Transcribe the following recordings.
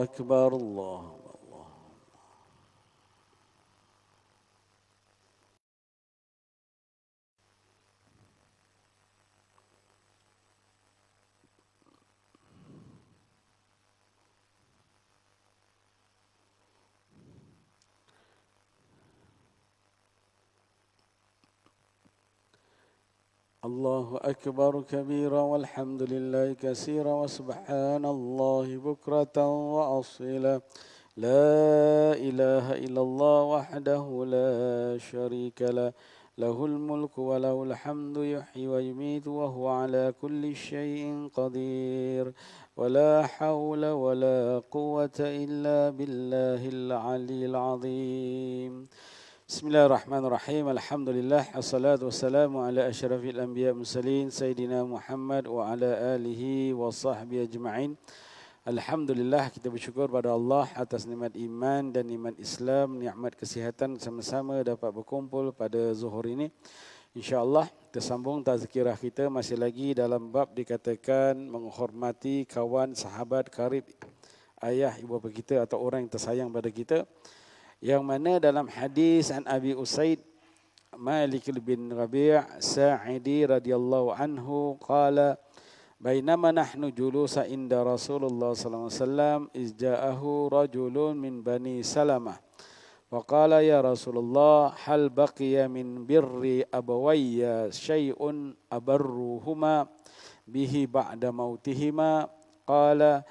أكبر الله. الله أكبر كبيرا والحمد لله كثيرا وسبحان الله بكرة وأصيلا لا إله إلا الله وحده لا شريك له له الملك وله الحمد يحيي ويميت وهو على كل شيء قدير ولا حول ولا قوة إلا بالله العلي العظيم. Bismillahirrahmanirrahim. Alhamdulillah wassalatu wassalamu ala asyrafil anbiya mursalin sayyidina Muhammad wa ala alihi wa sahbihi ajma'in. Alhamdulillah, kita bersyukur pada Allah atas nikmat iman dan nikmat Islam, nikmat kesihatan sama-sama dapat berkumpul pada zuhur ini. InsyaAllah kita sambung tazkirah kita masih lagi dalam bab dikatakan menghormati kawan, sahabat, karib, ayah, ibu bapa kita atau orang yang tersayang pada kita. Yang mana dalam hadis an Abi Usaid Malik bin Rabi' Sa'idi radhiyallahu anhu qala bainama nahnu julusa inda Rasulullah sallallahu alaihi wasallam iz ja'ahu rajulun min Bani Salamah wa qala ya Rasulullah hal baqiya min birri abawayya syai'un abarruhuma bihi ba'da mautihima qala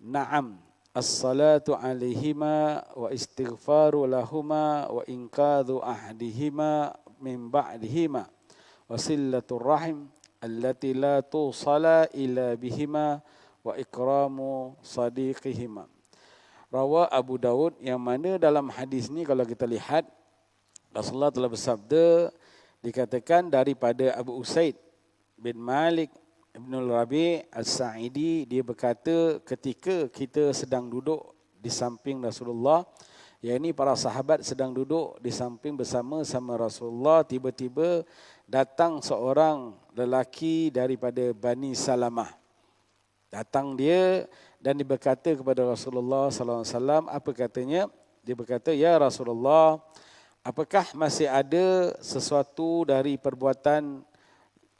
na'am as-salatu alaihima wa istighfaru lahuma wa inqadhu ahdihima min ba'dihima wa sillatur rahim allati la tusala ila bihima wa ikramu sadiqihima. Rawa Abu Daud, yang mana dalam hadis ni kalau kita lihat Rasulullah telah bersabda, dikatakan daripada Abu Usaid bin Malik Ibnul Rabi' As-Sa'idi, dia berkata ketika kita sedang duduk di samping Rasulullah, yakni para sahabat sedang duduk di samping bersama-sama Rasulullah, tiba-tiba datang seorang lelaki daripada Bani Salamah. Datang dia dan dia berkata kepada Rasulullah sallallahu alaihi wasallam, apa katanya? Dia berkata, "Ya Rasulullah, apakah masih ada sesuatu dari perbuatan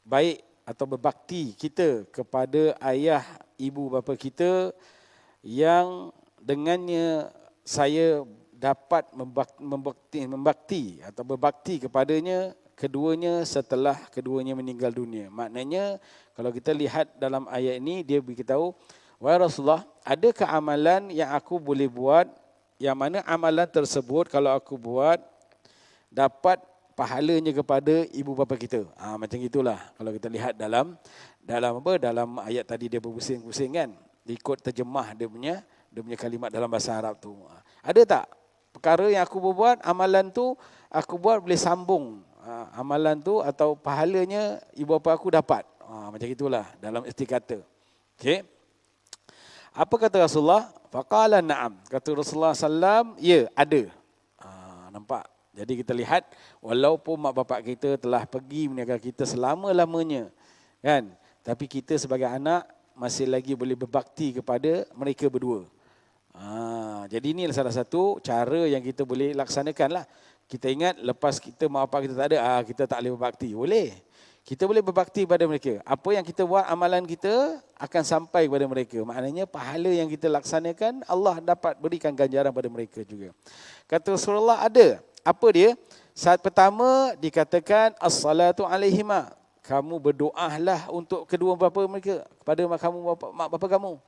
baik atau berbakti kita kepada ayah, ibu bapa kita yang dengannya saya dapat membakti atau berbakti kepadanya keduanya setelah keduanya meninggal dunia." Maknanya kalau kita lihat dalam ayat ini, dia beritahu, "Wahai Rasulullah, adakah amalan yang aku boleh buat yang mana amalan tersebut kalau aku buat dapat pahalanya kepada ibu bapa kita?" Macam itulah kalau kita lihat dalam ayat tadi, dia berpusing-pusing kan, ikut terjemah dia punya kalimat dalam bahasa Arab tu. Ada tak perkara yang aku buat, amalan tu aku buat boleh sambung amalan tu atau pahalanya ibu bapa aku dapat? Macam itulah dalam istikata. Okey. Apa kata Rasulullah? Faqala na'am. Kata Rasulullah sallam, ya, ada. Nampak? Jadi kita lihat, walaupun mak bapak kita telah pergi meninggalkan kita selama-lamanya, kan? Tapi kita sebagai anak masih lagi boleh berbakti kepada mereka berdua. Jadi ini salah satu cara yang kita boleh laksanakan lah. Kita ingat lepas kita mak bapak kita tak ada, kita tak boleh berbakti. Boleh. Kita boleh berbakti pada mereka. Apa yang kita buat, amalan kita akan sampai kepada mereka. Maknanya pahala yang kita laksanakan, Allah dapat berikan ganjaran pada mereka juga. Kata Rasulullah, ada. Apa dia? Saat pertama dikatakan as-salatu alaihima. Kamu berdoalah untuk kedua bapa mereka, kepada mak bapa kamu.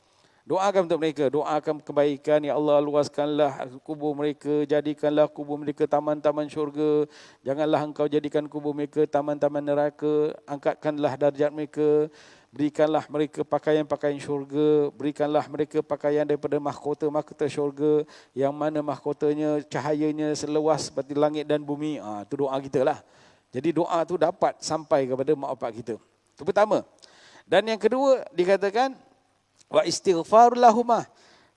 Doakan untuk mereka, doakan kebaikan, ya Allah luaskanlah kubur mereka, jadikanlah kubur mereka taman-taman syurga. Janganlah engkau jadikan kubur mereka taman-taman neraka. Angkatkanlah darjat mereka. Berikanlah mereka pakaian-pakaian syurga, berikanlah mereka pakaian daripada mahkota-mahkota syurga, yang mana mahkotanya cahayanya seluas seperti langit dan bumi. Itu doa kita lah. Jadi doa tu dapat sampai kepada mak bapak kita. Itu pertama. Dan yang kedua dikatakan wa istighfar lahumah,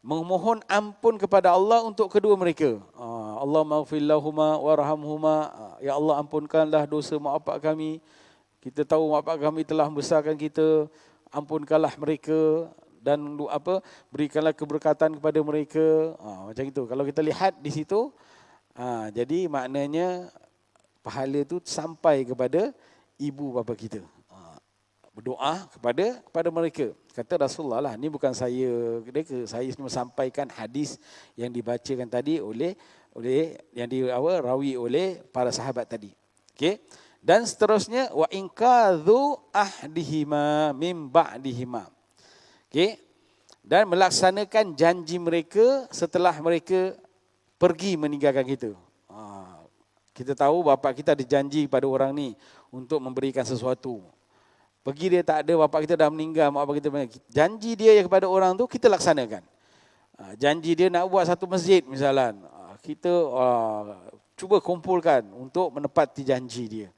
memohon ampun kepada Allah untuk kedua mereka. Allah maghfir lahumah warhamhumah. Ya Allah, ampunkanlah dosa mak bapak kami. Kita tahu mak bapak kami telah membesarkan kita, ampunkanlah mereka dan berikanlah keberkatan kepada mereka. Macam itu. Kalau kita lihat di situ, jadi maknanya pahala itu sampai kepada ibu bapa kita. Berdoa kepada mereka. Kata Rasulullah lah, ni bukan saya cuma sampaikan hadis yang dibacakan tadi oleh rawi oleh para sahabat tadi. Okey. Dan seterusnya wa inkadhu ahdihima mim ba'dihima. Okey. Dan melaksanakan janji mereka setelah mereka pergi meninggalkan kita. Kita tahu bapa kita ada janji pada orang ni untuk memberikan sesuatu. Pergi dia tak ada, bapa kita dah meninggal, mak bapak kita meninggal. Janji dia kepada orang tu kita laksanakan. Janji dia nak buat satu masjid misalnya. Kita cuba kumpulkan untuk menepati janji dia.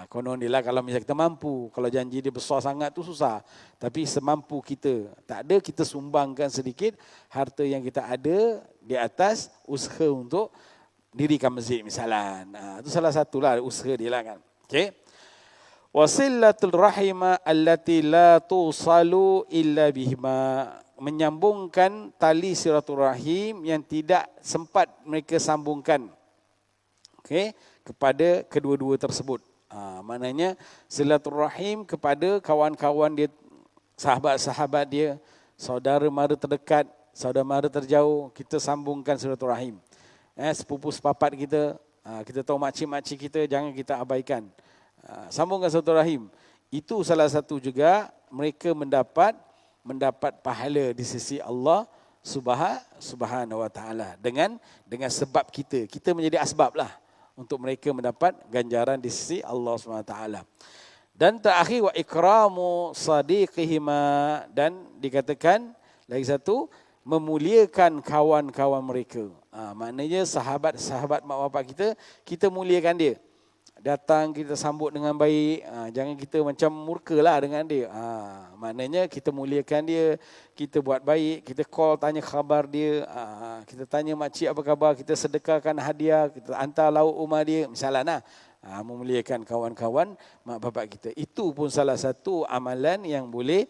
Konon dia lah kalau misalnya kita mampu. Kalau janji dia besar sangat tu susah. Tapi semampu kita. Tak ada, kita sumbangkan sedikit harta yang kita ada di atas usaha untuk dirikan masjid misalnya. Itu salah satulah usaha dia lah kan. Okay. Wasillatul rahima allati la tusalu illa bihima. Menyambungkan tali silaturahim yang tidak sempat mereka sambungkan. Okay, kepada kedua-dua tersebut. Maknanya silaturahim kepada kawan-kawan dia, sahabat-sahabat dia, saudara mara terdekat, saudara mara terjauh, kita sambungkan silaturahim. Sepupu sepapat kita, kita tahu makcik-makcik kita, jangan kita abaikan. Sambungkan silaturahim. Itu salah satu juga mereka mendapat pahala di sisi Allah Subhanahu wa taala dengan sebab kita menjadi asbab lah untuk mereka mendapat ganjaran di sisi Allah Subhanahu wa taala. Dan terakhir wa ikramu sadiqihima, dan dikatakan lagi satu, memuliakan kawan-kawan mereka. Maknanya sahabat-sahabat mak bapak kita muliakan dia. Datang kita sambut dengan baik, jangan kita macam murka lah dengan dia. Maknanya kita muliakan dia, kita buat baik, kita call tanya khabar dia, kita tanya makcik apa khabar, kita sedekahkan hadiah, kita hantar lauk rumah dia, misalnya memuliakan kawan-kawan mak bapak kita. Itu pun salah satu amalan yang boleh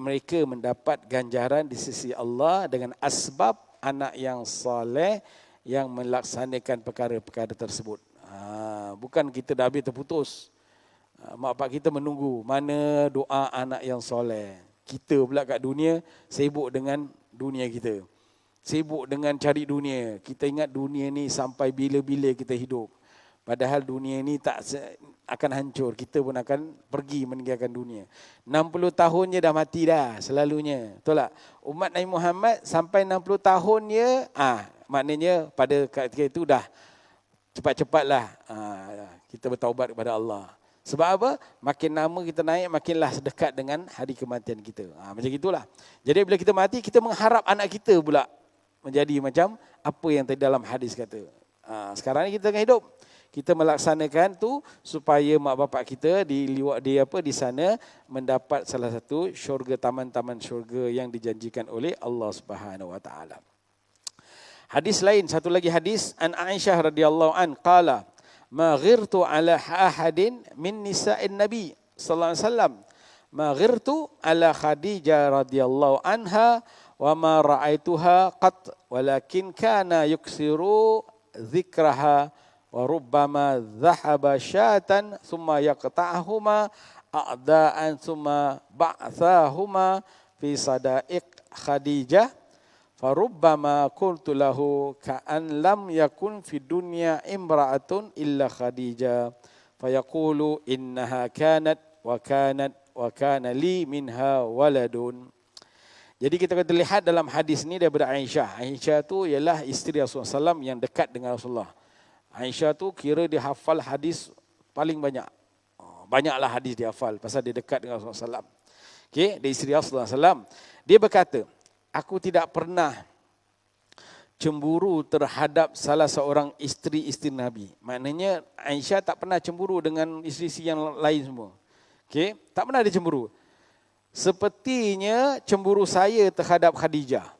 mereka mendapat ganjaran di sisi Allah dengan asbab anak yang soleh yang melaksanakan perkara-perkara tersebut. Bukan kita dah habis terputus. Mak bapak kita menunggu mana doa anak yang soleh. Kita pula kat dunia sibuk dengan dunia kita. Sibuk dengan cari dunia. Kita ingat dunia ni sampai bila-bila kita hidup. Padahal dunia ni tak akan hancur. Kita pun akan pergi meninggalkan dunia. 60 tahunnya dah mati dah selalunya. Betul tak? Umat Nabi Muhammad sampai 60 tahunnya, maknanya pada ketika itu dah cepat-cepatlah kita bertaubat kepada Allah. Sebab apa? Makin lama kita naik, makinlah sedekat dengan hari kematian kita. Macam itulah. Jadi bila kita mati, kita mengharap anak kita pula menjadi macam apa yang tadi dalam hadis kata. Sekarang ni kita tengah hidup. Kita melaksanakan tu supaya mak bapak kita di sana mendapat salah satu syurga, taman-taman syurga yang dijanjikan oleh Allah Subhanahu wa taala. Hadis lain, satu lagi hadis an Aisyah radhiyallahu an qala ma ghirtu ala ahadin min nisa'in nabi sallallahu alaihi wasallam ma ghirtu ala Khadijah radhiyallahu anha wa ma ra'aituha qat walakin kana yuksiru dzikraha wa rubbama dhahaba syatan thumma yaqta'ahuma a'da'an thumma ba'thahuma fi sadaiq Khadijah farubbama qultu lahu ka'an lam yakun fi dunya imra'atun illa Khadijah fayaqulu innaha kanat wa kana li minha waladun. Jadi kita kata lihat dalam hadis ni daripada Aisyah. Aisyah tu ialah isteri Rasulullah SAW yang dekat dengan Rasulullah. Aisyah tu kira dia hafal hadis paling banyak. Banyaklah hadis dia hafal pasal dia dekat dengan Rasulullah SAW. Okay, dia isteri Rasulullah SAW. Dia berkata, aku tidak pernah cemburu terhadap salah seorang isteri-isteri Nabi. Maknanya Aisyah tak pernah cemburu dengan isteri-isteri yang lain semua. Okay? Tak pernah dia cemburu. Sepertinya cemburu saya terhadap Khadijah.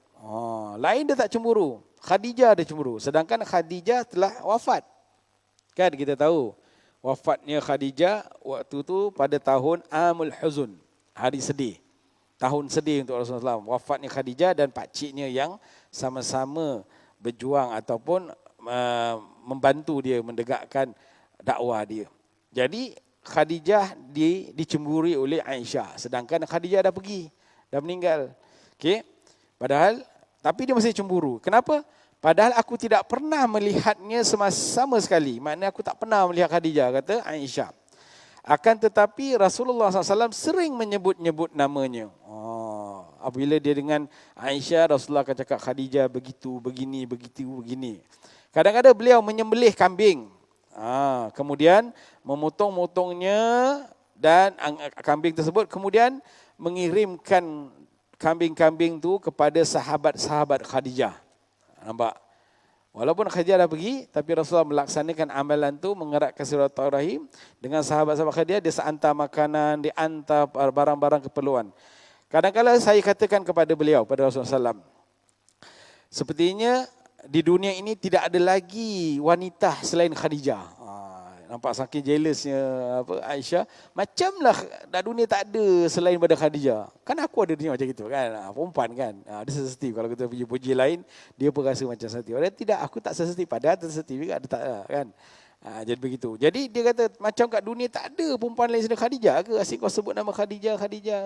Lain dia tak cemburu. Khadijah dia cemburu. Sedangkan Khadijah telah wafat. Kan kita tahu. Wafatnya Khadijah waktu tu pada tahun Amul Huzun. Hari sedih. tahun sedih untuk Rasulullah SAW. Wafatnya Khadijah dan pakciknya yang sama-sama berjuang ataupun membantu dia mendegakkan dakwah dia. Jadi Khadijah dicemburi oleh Aisyah, sedangkan Khadijah dah pergi, dah meninggal. Okey. Padahal tapi dia masih cemburu. Kenapa? Padahal aku tidak pernah melihatnya sama sekali. Maknanya aku tak pernah melihat Khadijah, kata Aisyah. Akan tetapi Rasulullah SAW sering menyebut-nyebut namanya. Apabila dia dengan Aisyah, Rasulullah akan cakap Khadijah begitu, begini, begitu, begini. Kadang-kadang beliau menyembelih kambing. Kemudian memotong-motongnya dan kambing tersebut kemudian mengirimkan kambing-kambing tu kepada sahabat-sahabat Khadijah. Nampak? Walaupun Khadijah dah pergi, tapi Rasulullah melaksanakan amalan tu, mengeratkan silaturahim dengan sahabat-sahabat Khadijah. Dia hantar makanan, dia hantar barang-barang keperluan. Kadang-kadang saya katakan kepada beliau, pada Rasulullah SAW, sepertinya di dunia ini tidak ada lagi wanita selain Khadijah. Nampak saking jealousnya Aisyah. Macamlah dah dunia tak ada selain pada Khadijah. Kan aku ada dunia macam itu kan. Perempuan kan. Dia sensitif. Kalau kita puji lain, dia pun rasa macam sensitif. Dia tidak, aku tak sensitif. Padahal sensitif juga. Dia tak kan. Jadi begitu. Jadi dia kata macam kat dunia tak ada perempuan lain selain Khadijah ke? Asyik kau sebut nama Khadijah.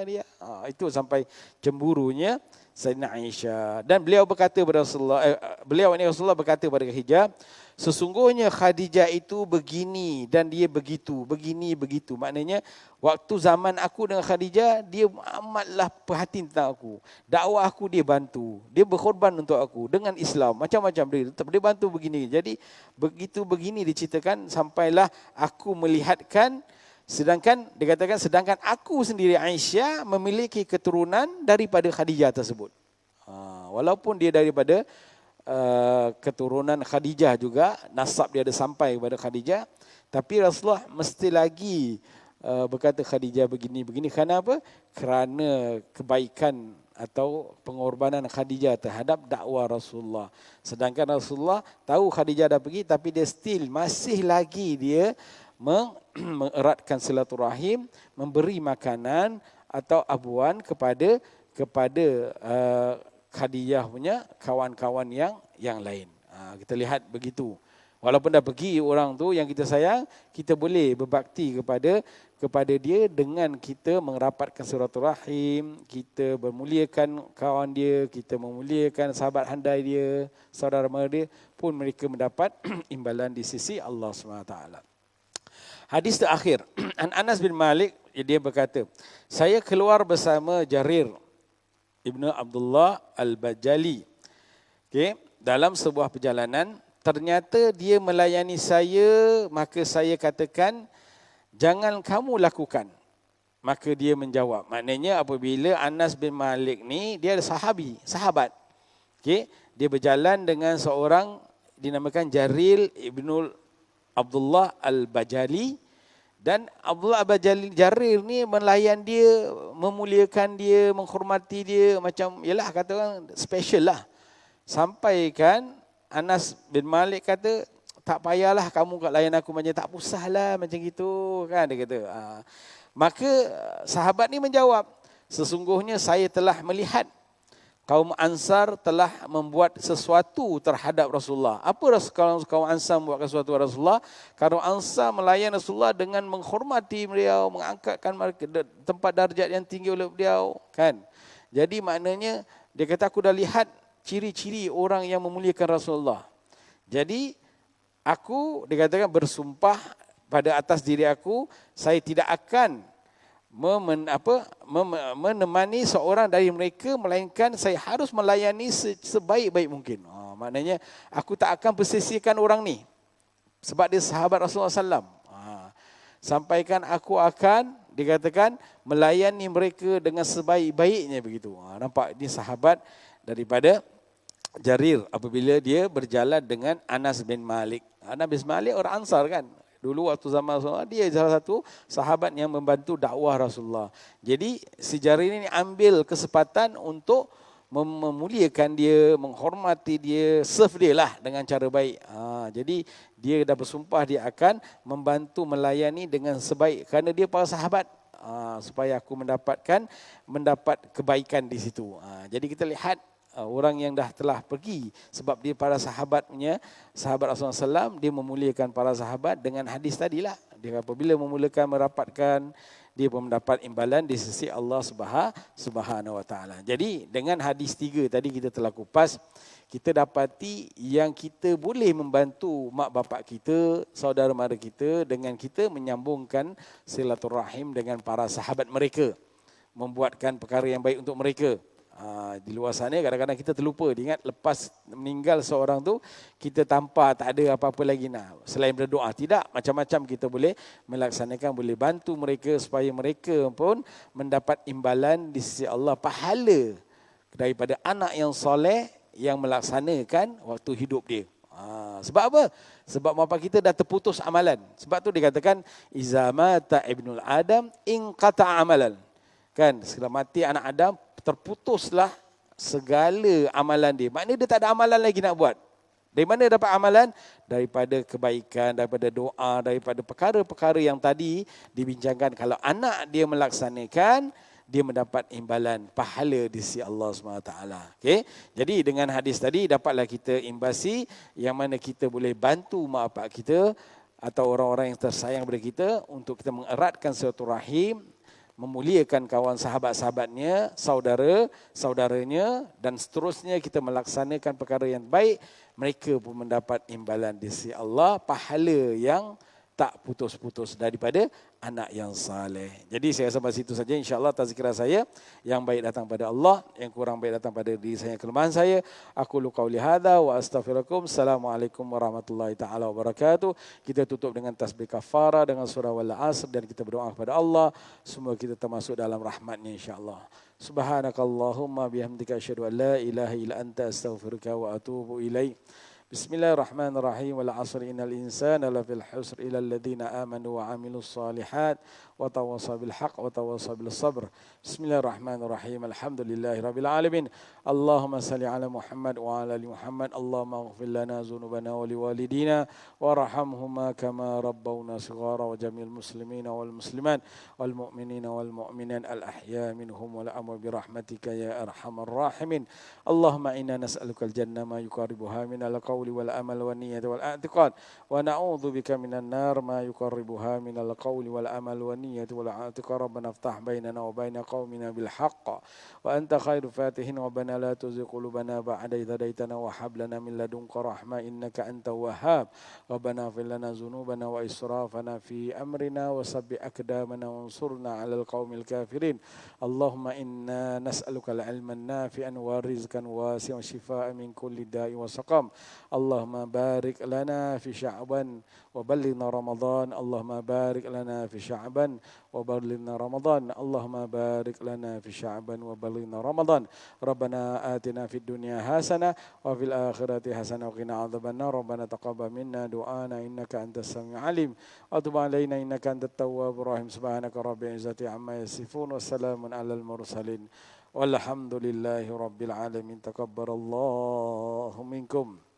Dia. Itu sampai cemburunya Sayyidina Aisyah. Dan beliau berkata kepada Rasulullah berkata kepada Khadijah, sesungguhnya Khadijah itu begini dan dia begitu, begini, begitu. Maknanya waktu zaman aku dengan Khadijah, dia amatlah perhatian tentang aku. Dakwah aku dia bantu. Dia berkorban untuk aku dengan Islam. Macam-macam dia bantu begini. Jadi begitu begini diceritakan sampailah aku melihatkan. Sedangkan aku sendiri Aisyah memiliki keturunan daripada Khadijah tersebut. Walaupun dia daripada keturunan Khadijah juga, nasab dia ada sampai kepada Khadijah, tapi Rasulullah mesti lagi berkata Khadijah begini-begini. Kerana apa? Kerana kebaikan atau pengorbanan Khadijah terhadap dakwah Rasulullah. Sedangkan Rasulullah tahu Khadijah dah pergi, tapi dia still masih lagi dia mengeratkan silaturahim, memberi makanan atau abuan kepada Khadijah punya kawan-kawan yang lain. Kita lihat begitu. Walaupun dah pergi orang tu yang kita sayang, kita boleh berbakti kepada dia dengan kita merapatkan silaturahim, kita memuliakan kawan dia, kita memuliakan sahabat handai dia, saudara mara dia, pun mereka mendapat imbalan di sisi Allah SWT. Hadis terakhir, Anas bin Malik, dia berkata, saya keluar bersama Jarir Ibnu Abdullah Al-Bajali. Dalam sebuah perjalanan, ternyata dia melayani saya, maka saya katakan, jangan kamu lakukan. Maka dia menjawab. Maknanya apabila Anas bin Malik ni, dia ada sahabat. Dia berjalan dengan seorang dinamakan Jarir Ibnu Abdullah Al-Bajali, dan Abdullah Al-Bajali Jarir ni melayan dia, memuliakan dia, menghormati dia, macam yalah kata orang special lah. Sampai kan Anas bin Malik kata, tak payahlah kamu kat layan aku macam tak usahlah macam gitu kan, dia kata. Maka sahabat ni menjawab, sesungguhnya saya telah melihat kaum Ansar telah membuat sesuatu terhadap Rasulullah. Apa kalau kaum Ansar membuat sesuatu terhadap Rasulullah? Kaum Ansar melayan Rasulullah dengan menghormati beliau, mengangkatkan tempat darjat yang tinggi oleh beliau, kan? Jadi maknanya dia kata aku dah lihat ciri-ciri orang yang memuliakan Rasulullah. Jadi aku dikatakan bersumpah pada atas diri aku, saya tidak akan menemani seorang dari mereka, melainkan saya harus melayani sebaik-baik mungkin. Maknanya aku tak akan persisihkan orang ni sebab dia sahabat Rasulullah SAW. Sampaikan aku akan dikatakan melayani mereka dengan sebaik-baiknya begitu. Nampak ini sahabat daripada Jarir apabila dia berjalan dengan Anas bin Malik. Anas bin Malik orang Ansar kan. Dulu waktu zaman Rasulullah, dia salah satu sahabat yang membantu dakwah Rasulullah. Jadi si Jarir ini ambil kesempatan untuk memuliakan dia, menghormati dia, serve dia lah dengan cara baik. Jadi dia dah bersumpah dia akan membantu melayani dengan sebaik, kerana dia para sahabat. supaya aku mendapat kebaikan di situ. Jadi kita lihat orang yang telah pergi, sebab dia para sahabat Rasulullah SAW, dia memuliakan para sahabat dengan hadis tadilah. Dia apabila memulakan merapatkan, dia pun mendapat imbalan di sisi Allah Subhanahu Wa Taala. Jadi dengan hadis 3 tadi kita telah kupas, kita dapati yang kita boleh membantu mak bapak kita, saudara mara kita dengan kita menyambungkan silaturahim dengan para sahabat mereka, membuatkan perkara yang baik untuk mereka. Di luar sana kadang-kadang kita terlupa. Ingat lepas meninggal seorang tu, kita tanpa tak ada apa-apa lagi selain berdoa. Tidak, macam-macam kita boleh melaksanakan, boleh bantu mereka supaya mereka pun mendapat imbalan di sisi Allah, pahala daripada anak yang soleh yang melaksanakan waktu hidup dia. Sebab apa? Sebab bapa kita dah terputus amalan. Sebab tu dikatakan iza mata ibnul adam in qata amalan. Kan, setelah mati anak Adam, terputuslah segala amalan dia. Maknanya dia tak ada amalan lagi nak buat. Dari mana dapat amalan? Daripada kebaikan, daripada doa, daripada perkara-perkara yang tadi dibincangkan. Kalau anak dia melaksanakan, dia mendapat imbalan pahala di sisi Allah SWT. Okay? Jadi dengan hadis tadi dapatlah kita imbasi yang mana kita boleh bantu mak bapak kita atau orang-orang yang tersayang kepada kita untuk kita mengeratkan silaturahim, memuliakan kawan sahabat-sahabatnya, saudara-saudaranya, dan seterusnya kita melaksanakan perkara yang baik, mereka pun mendapat imbalan di sisi Allah, pahala yang tak putus-putus daripada anak yang saleh. Jadi saya sampai situ saja, insya-Allah tazkirah saya. Yang baik datang pada Allah, yang kurang baik datang pada diri saya, kelemahan saya. Aku qauli hadza wa astaghfirukum. Assalamualaikum warahmatullahi taala wabarakatuh. Kita tutup dengan tasbih kafarah dengan surah Wal Asr dan kita berdoa kepada Allah semua kita termasuk dalam rahmat-Nya insya-Allah. Subhanakallahumma bihamdika asyhadu an la ilaha illa anta astaghfiruka wa atubu ilaik. Bismillahirrahmanirrahim. Wal 'asri innal insana lafil khusr illa alladziina aamanu wa 'amilus shalihat wa tawassaw bil haqq wa tawassaw bis sabr. Bismillahirrahmanirrahim. Alhamdulillahirabbil alamin. Allahumma salli ala Muhammad wa ala ali Muhammad. Allahumma ighfir lana dzunubana wa liwalidina warhamhuma kama rabbawna shighara wa jami'il muslimina wal muslimat wal mu'minina wal mu'minat al ahya minhum wal amwat bi rahmatika ya arhamar rahimin. Allahumma inna nas'aluka al jannah ma yuqarribuha min al qawli wal amal wan niyyati wal i'tiqad wa na'udzu bika minan nar ma yuqarribuha min al qawli wal amal wan niyyati wal i'tiqad. Rabbana iftah bainana wa baina qaumina bil haqq wa anta khairu fatihin. Rabbana la tuzigh qulubana ba'da idh hadaitana wa hab lana min ladunka rahmah innaka antal wahhab. Rabbana ighfir lana dhunubana wa israfana fi amrina wa sabbih aqdamana wansurna 'alal qaumil kafirin. Allahumma inna nas'aluka al-'ilman nafi'an wa rizqan wasi'an wa shifaa'an min kulli da'i wa saqam. Allahumma barik lana fi Sya'ban wa ballighna Ramadan. Allahumma barik lana fi Sya'ban wa ballighna Ramadan. Allahumma barik lana fi Sya'ban wa ballighna Ramadan. Rabbana atina fid dunya hasanah wa fil akhirati hasanah wa qina adzabannar. Rabbana taqabbal minna du'ana innaka antas samiul alim wa tub 'alaina innaka antat tawwabur rahim. Subhanaka rabbil izzati amma yasifun wa salamun alal mursalin walhamdulillahi rabbil alamin. Taqabbalallahu minkum.